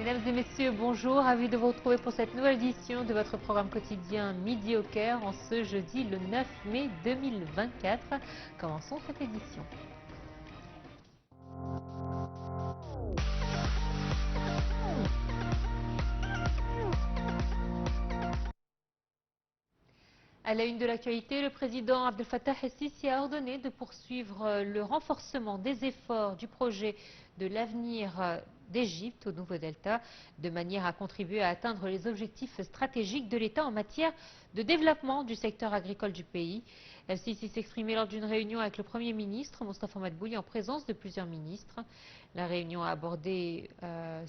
Mesdames et messieurs, bonjour, ravi de vous retrouver pour cette nouvelle édition de votre programme quotidien Midi au Caire en ce jeudi le 9 mai 2024. Commençons cette édition. À la une de l'actualité, le président Abdel Fattah el-Sisi a ordonné de poursuivre le renforcement des efforts du projet de l'avenir d'Égypte au nouveau delta, de manière à contribuer à atteindre les objectifs stratégiques de l'État en matière de développement du secteur agricole du pays. El-Sisi s'exprimait lors d'une réunion avec le Premier ministre, Mostafa Madbouli, en présence de plusieurs ministres. La réunion a abordé a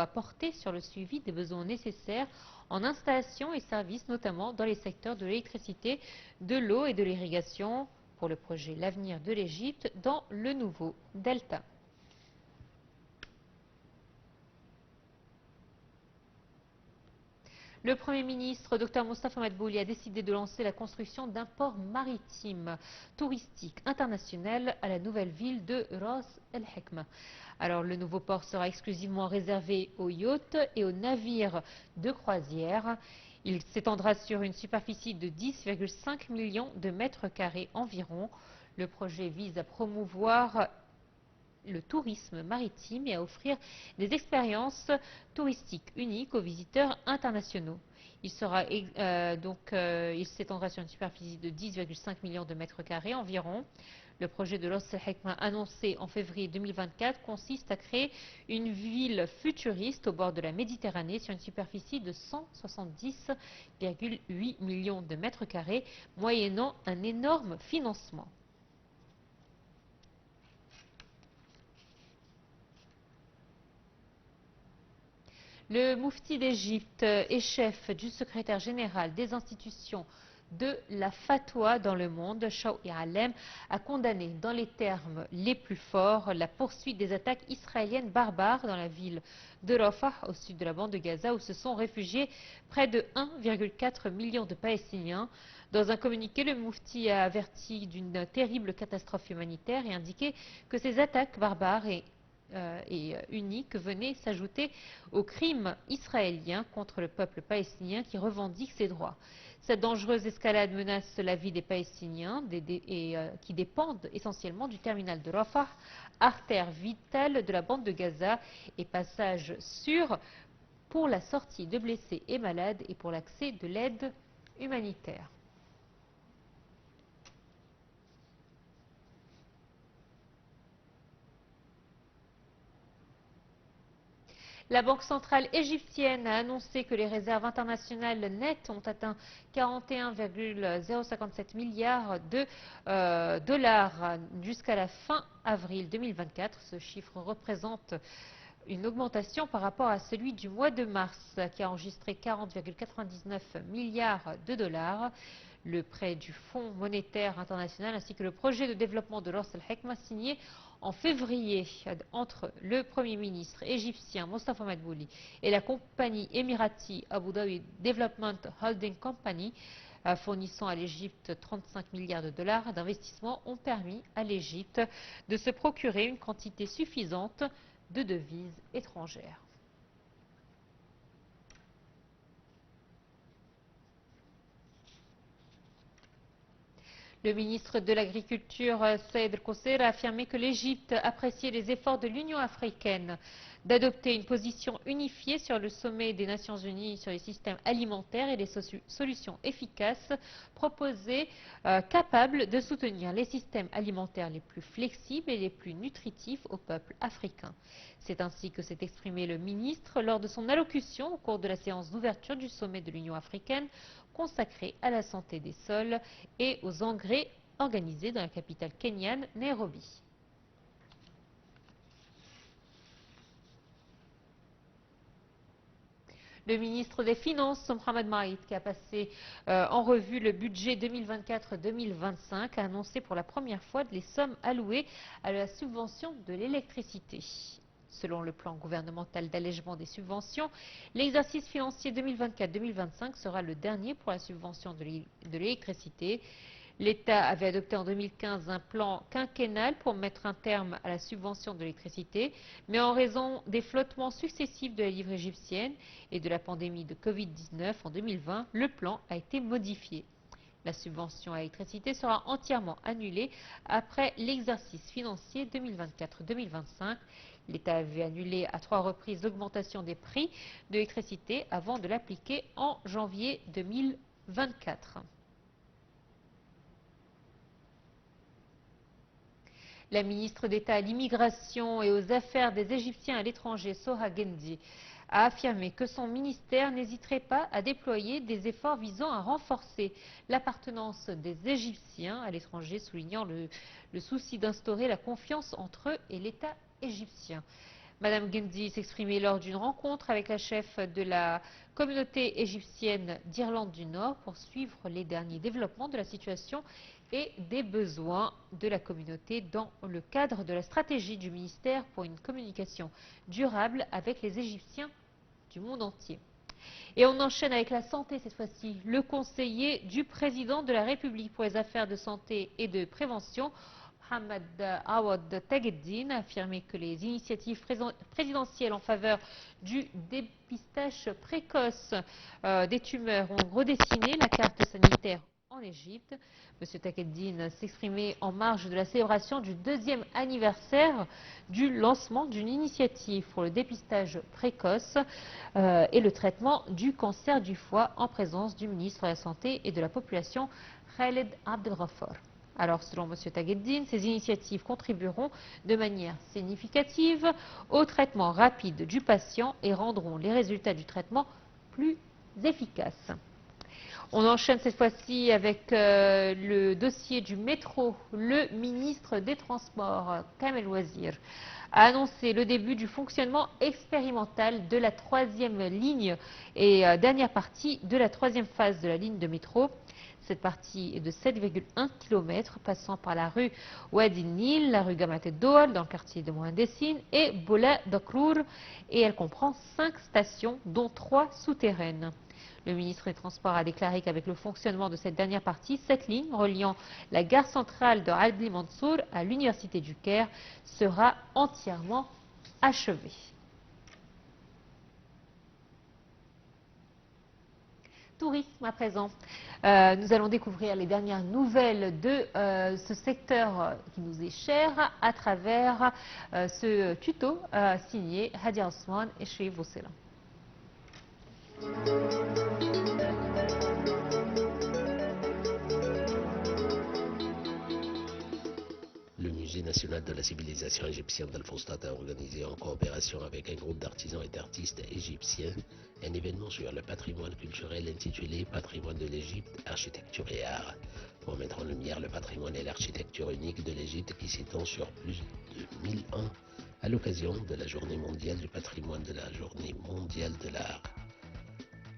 porté sur le suivi des besoins nécessaires en installations et services, notamment dans les secteurs de l'électricité, de l'eau et de l'irrigation, pour le projet L'avenir de l'Égypte dans le nouveau delta. Le Premier ministre, Dr Mostafa Madbouli, a décidé de lancer la construction d'un port maritime touristique international à la nouvelle ville de Ras El Hekma. Alors, le nouveau port sera exclusivement réservé aux yachts et aux navires de croisière. Il s'étendra sur une superficie de 10,5 millions de mètres carrés environ. Le projet vise à promouvoir le tourisme maritime et à offrir des expériences touristiques uniques aux visiteurs internationaux. Il s'étendra sur une superficie de 10,5 millions de mètres carrés environ. Le projet de Ras El Hekma annoncé en février 2024 consiste à créer une ville futuriste au bord de la Méditerranée sur une superficie de 170,8 millions de mètres carrés, moyennant un énorme financement. Le Moufti d'Égypte et chef du secrétaire général des institutions de la fatwa dans le monde, Shawqi Alem, a condamné dans les termes les plus forts la poursuite des attaques israéliennes barbares dans la ville de Rafah, au sud de la bande de Gaza, où se sont réfugiés près de 1,4 million de Palestiniens. Dans un communiqué, le Moufti a averti d'une terrible catastrophe humanitaire et indiqué que ces attaques barbares et unique venait s'ajouter aux crimes israéliens contre le peuple palestinien qui revendique ses droits. Cette dangereuse escalade menace la vie des Palestiniens qui dépendent essentiellement du terminal de Rafah, artère vitale de la bande de Gaza et passage sûr pour la sortie de blessés et malades et pour l'accès de l'aide humanitaire. La Banque centrale égyptienne a annoncé que les réserves internationales nettes ont atteint 41,057 milliards de dollars jusqu'à la fin avril 2024. Ce chiffre représente une augmentation par rapport à celui du mois de mars qui a enregistré 40,99 milliards de dollars. Le prêt du Fonds monétaire international ainsi que le projet de développement de Ras El Hekma signé en février entre le Premier ministre égyptien Mostafa Madbouli et la compagnie émirati Abu Dhabi Development Holding Company, fournissant à l'Égypte 35 milliards de dollars d'investissement, ont permis à l'Égypte de se procurer une quantité suffisante de devises étrangères. Le ministre de l'Agriculture, Saïd El-Kosser, a affirmé que l'Égypte appréciait les efforts de l'Union africaine d'adopter une position unifiée sur le sommet des Nations Unies sur les systèmes alimentaires et les solutions efficaces proposées capables de soutenir les systèmes alimentaires les plus flexibles et les plus nutritifs au peuple africain. C'est ainsi que s'est exprimé le ministre lors de son allocution au cours de la séance d'ouverture du sommet de l'Union africaine consacré à la santé des sols et aux engrais organisé dans la capitale kenyane, Nairobi. Le ministre des Finances, Mohamed Maït, qui a passé en revue le budget 2024-2025, a annoncé pour la première fois les sommes allouées à la subvention de l'électricité. Selon le plan gouvernemental d'allègement des subventions, l'exercice financier 2024-2025 sera le dernier pour la subvention de l'électricité. L'État avait adopté en 2015 un plan quinquennal pour mettre un terme à la subvention de l'électricité, mais en raison des flottements successifs de la livre égyptienne et de la pandémie de Covid-19 en 2020, le plan a été modifié. La subvention à l'électricité sera entièrement annulée après l'exercice financier 2024-2025. L'État avait annulé à 3 reprises l'augmentation des prix de l'électricité avant de l'appliquer en janvier 2024. La ministre d'État à l'immigration et aux affaires des Égyptiens à l'étranger, Soha Gendi, a affirmé que son ministère n'hésiterait pas à déployer des efforts visant à renforcer l'appartenance des Égyptiens à l'étranger, soulignant le souci d'instaurer la confiance entre eux et l'État égyptien. Madame Gendi s'exprimait lors d'une rencontre avec la chef de la communauté égyptienne d'Irlande du Nord pour suivre les derniers développements de la situation et des besoins de la communauté dans le cadre de la stratégie du ministère pour une communication durable avec les Égyptiens du monde entier. Et on enchaîne avec la santé cette fois-ci. Le conseiller du président de la République pour les affaires de santé et de prévention, Mohamed Awad Tagueddine, a affirmé que les initiatives présidentielles en faveur du dépistage précoce des tumeurs ont redessiné la carte sanitaire en Égypte. M. Tagueddine s'exprimait en marge de la célébration du 2e anniversaire du lancement d'une initiative pour le dépistage précoce et le traitement du cancer du foie en présence du ministre de la Santé et de la Population, Khaled Abdelghafar. Alors, selon M. Tagueddine, ces initiatives contribueront de manière significative au traitement rapide du patient et rendront les résultats du traitement plus efficaces. On enchaîne cette fois-ci avec le dossier du métro. Le ministre des Transports, Kamel Wazir, a annoncé le début du fonctionnement expérimental de la 3e ligne et dernière partie de la 3e phase de la ligne de métro. Cette partie est de 7,1 km, passant par la rue Wadi Nil, la rue Gamat Dole, dans le quartier de Mohandessine, et Bola Dakrour, et elle comprend 5 stations, dont 3 souterraines. Le ministre des Transports a déclaré qu'avec le fonctionnement de cette dernière partie, cette ligne reliant la gare centrale de Adli Mansour à l'Université du Caire sera entièrement achevée. Tourisme à présent. Nous allons découvrir les dernières nouvelles de ce secteur qui nous est cher à travers ce tuto signé Hadia Osman et Sherif Boussela. Le Musée national de la civilisation égyptienne d'Al-Fustat a organisé en coopération avec un groupe d'artisans et d'artistes égyptiens un événement sur le patrimoine culturel intitulé Patrimoine de l'Égypte, architecture et art, pour mettre en lumière le patrimoine et l'architecture unique de l'Égypte qui s'étend sur plus de 1000 ans à l'occasion de la Journée mondiale du patrimoine de la Journée mondiale de l'art.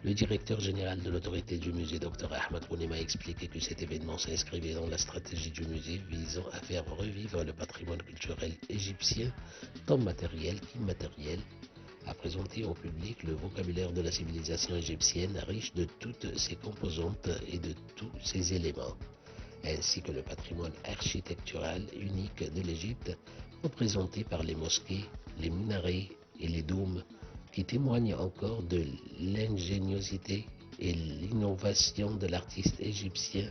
Le directeur général de l'autorité du musée, Dr Ahmed Bounema, a expliqué que cet événement s'inscrivait dans la stratégie du musée visant à faire revivre le patrimoine culturel égyptien, tant matériel qu'immatériel, à présenter au public le vocabulaire de la civilisation égyptienne riche de toutes ses composantes et de tous ses éléments, ainsi que le patrimoine architectural unique de l'Égypte, représenté par les mosquées, les minarets et les dômes, qui témoigne encore de l'ingéniosité et l'innovation de l'artiste égyptien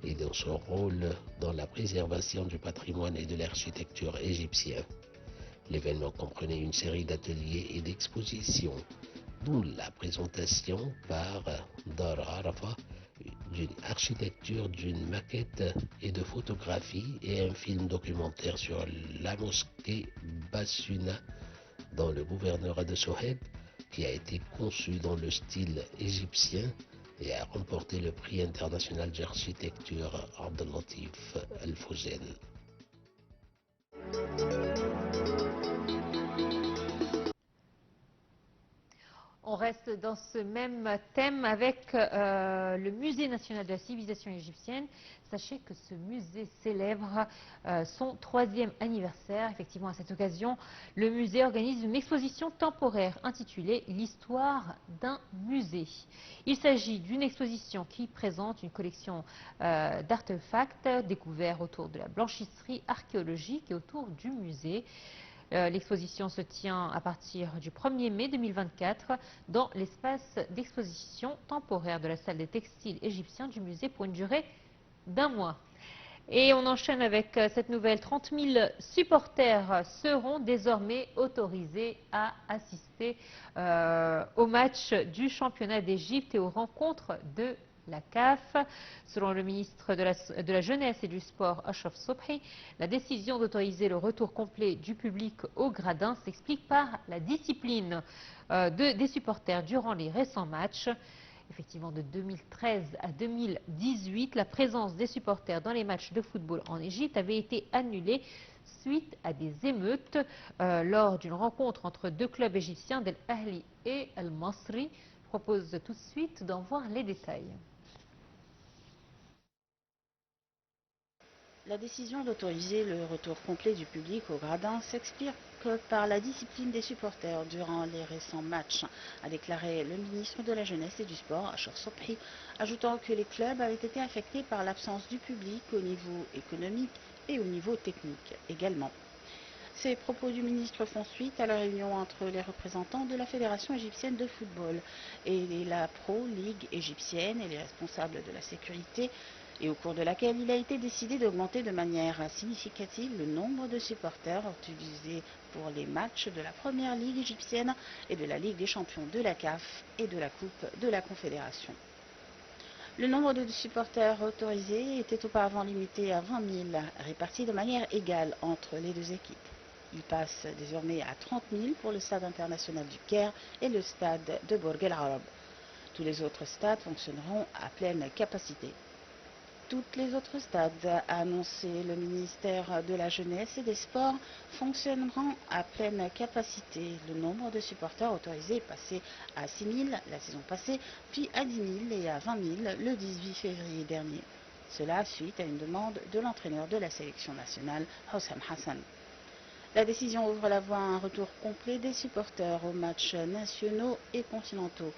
et de son rôle dans la préservation du patrimoine et de l'architecture égyptien. L'événement comprenait une série d'ateliers et d'expositions, dont la présentation par Dar Arafa d'une architecture, d'une maquette et de photographies et un film documentaire sur la mosquée Bassuna dans le gouvernorat de Sohed, qui a été conçu dans le style égyptien et a remporté le prix international d'architecture Abdelatif Al-Fouzen. On reste dans ce même thème avec le Musée national de la civilisation égyptienne. Sachez que ce musée célèbre son 3e anniversaire. Effectivement, à cette occasion, le musée organise une exposition temporaire intitulée « L'histoire d'un musée ». Il s'agit d'une exposition qui présente une collection d'artefacts découverts autour de la blanchisserie archéologique et autour du musée. L'exposition se tient à partir du 1er mai 2024 dans l'espace d'exposition temporaire de la salle des textiles égyptiens du musée pour une durée d'1 mois. Et on enchaîne avec cette nouvelle. 30 000 supporters seront désormais autorisés à assister au match du championnat d'Égypte et aux rencontres de la CAF. Selon le ministre de la Jeunesse et du Sport, Achraf Sobhi, la décision d'autoriser le retour complet du public aux gradins s'explique par la discipline des supporters durant les récents matchs. Effectivement, de 2013 à 2018, la présence des supporters dans les matchs de football en Égypte avait été annulée suite à des émeutes lors d'une rencontre entre 2 clubs égyptiens, Del Ahli et Al Masri. Je propose tout de suite d'en voir les détails. La décision d'autoriser le retour complet du public au gradin s'explique par la discipline des supporters durant les récents matchs, a déclaré le ministre de la Jeunesse et du Sport, Achraf Sobhi, ajoutant que les clubs avaient été affectés par l'absence du public au niveau économique et au niveau technique également. Ces propos du ministre font suite à la réunion entre les représentants de la Fédération égyptienne de football et la Pro League égyptienne et les responsables de la sécurité, et au cours de laquelle il a été décidé d'augmenter de manière significative le nombre de supporters utilisés pour les matchs de la Première Ligue égyptienne et de la Ligue des champions de la CAF et de la Coupe de la Confédération. Le nombre de supporters autorisés était auparavant limité à 20 000, répartis de manière égale entre les 2 équipes. Il passe désormais à 30 000 pour le stade international du Caire et le stade de Bourg El Arab. Tous les autres stades fonctionneront à pleine capacité. Toutes les autres stades, a annoncé le ministère de la Jeunesse et des Sports, fonctionneront à pleine capacité. Le nombre de supporters autorisés est passé à 6 000 la saison passée, puis à 10 000 et à 20 000 le 18 février dernier. Cela suite à une demande de l'entraîneur de la sélection nationale, Hossam Hassan. La décision ouvre la voie à un retour complet des supporters aux matchs nationaux et continentaux.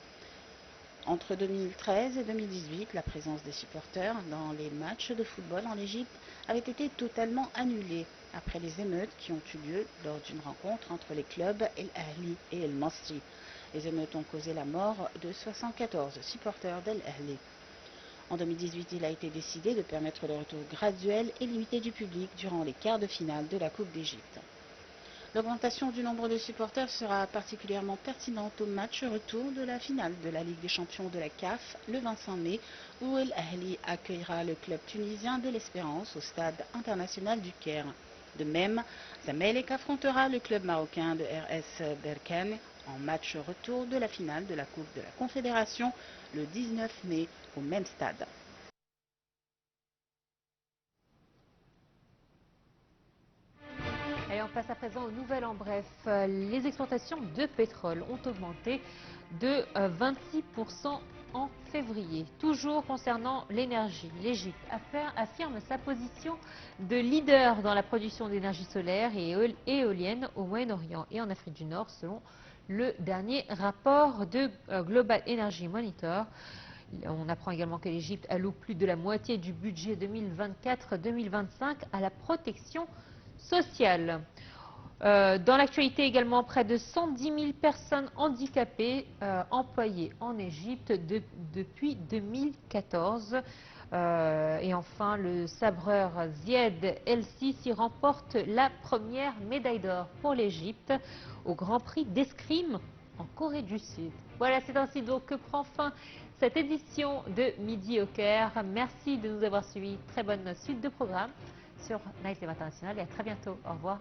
Entre 2013 et 2018, la présence des supporters dans les matchs de football en Égypte avait été totalement annulée après les émeutes qui ont eu lieu lors d'une rencontre entre les clubs El Ahli et El Masri. Les émeutes ont causé la mort de 74 supporters d'El Ahli. En 2018, il a été décidé de permettre le retour graduel et limité du public durant les quarts de finale de la Coupe d'Égypte. L'augmentation du nombre de supporters sera particulièrement pertinente au match retour de la finale de la Ligue des champions de la CAF le 25 mai, où El Ahli accueillera le club tunisien de l'Espérance au stade international du Caire. De même, Zamalek affrontera le club marocain de RS Berkane en match retour de la finale de la Coupe de la Confédération le 19 mai au même stade. Et on passe à présent aux nouvelles en bref. Les exportations de pétrole ont augmenté de 26% en février. Toujours concernant l'énergie, l'Égypte affirme sa position de leader dans la production d'énergie solaire et éolienne au Moyen-Orient et en Afrique du Nord, selon le dernier rapport de Global Energy Monitor. On apprend également que l'Égypte alloue plus de la moitié du budget 2024-2025 à la protection sociale. Dans l'actualité également, près de 110 000 personnes handicapées employées en Égypte depuis 2014. Et enfin, le sabreur Zied El Sissi remporte la première médaille d'or pour l'Égypte au Grand Prix d'escrime en Corée du Sud. Voilà, c'est ainsi donc que prend fin cette édition de Midi au Caire. Merci de nous avoir suivis. Très bonne suite de programme sur Night Live International et à très bientôt. Au revoir.